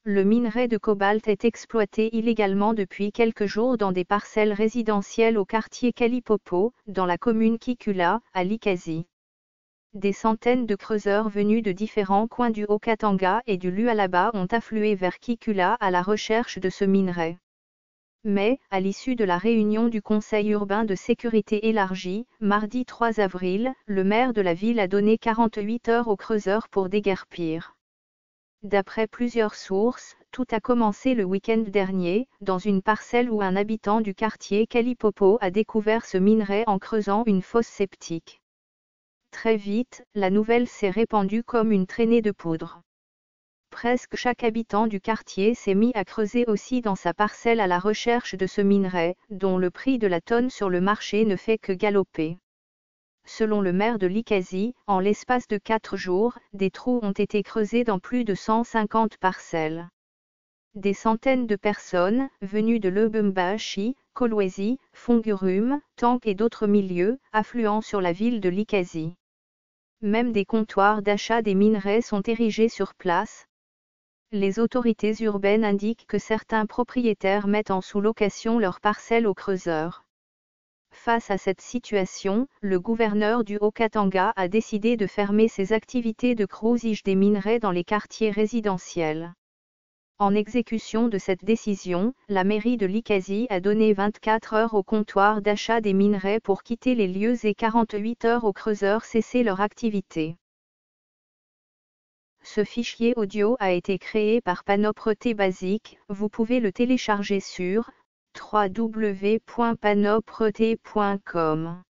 Le minerai de cobalt est exploité illégalement depuis quelques jours dans des parcelles résidentielles au quartier Kalipopo, dans la commune Kikula, à Likasi. Des centaines de creuseurs venus de différents coins du Haut-Katanga et du Lualaba ont afflué vers Kikula à la recherche de ce minerai. Mais, à l'issue de la réunion du Conseil urbain de sécurité élargi, mardi 3 avril, le maire de la ville a donné 48 heures aux creuseurs pour déguerpir. D'après plusieurs sources, tout a commencé le week-end dernier, dans une parcelle où un habitant du quartier Kalipopo a découvert ce minerai en creusant une fosse septique. Très vite, la nouvelle s'est répandue comme une traînée de poudre. Presque chaque habitant du quartier s'est mis à creuser aussi dans sa parcelle à la recherche de ce minerai, dont le prix de la tonne sur le marché ne fait que galoper. Selon le maire de Likasi, en l'espace de 4 jours, des trous ont été creusés dans plus de 150 parcelles. Des centaines de personnes, venues de Lubumbashi, Kolwezi, Fungurume, Tank et d'autres milieux, affluent sur la ville de Likasi. Même des comptoirs d'achat des minerais sont érigés sur place. Les autorités urbaines indiquent que certains propriétaires mettent en sous-location leurs parcelles aux creuseurs. Face à cette situation, le gouverneur du Haut-Katanga a décidé de fermer ses activités de creusage des minerais dans les quartiers résidentiels. En exécution de cette décision, la mairie de Likasi a donné 24 heures au comptoir d'achat des minerais pour quitter les lieux et 48 heures aux creuseurs cesser leur activité. Ce fichier audio a été créé par Panopreté Basic, vous pouvez le télécharger sur www.panopreté.com.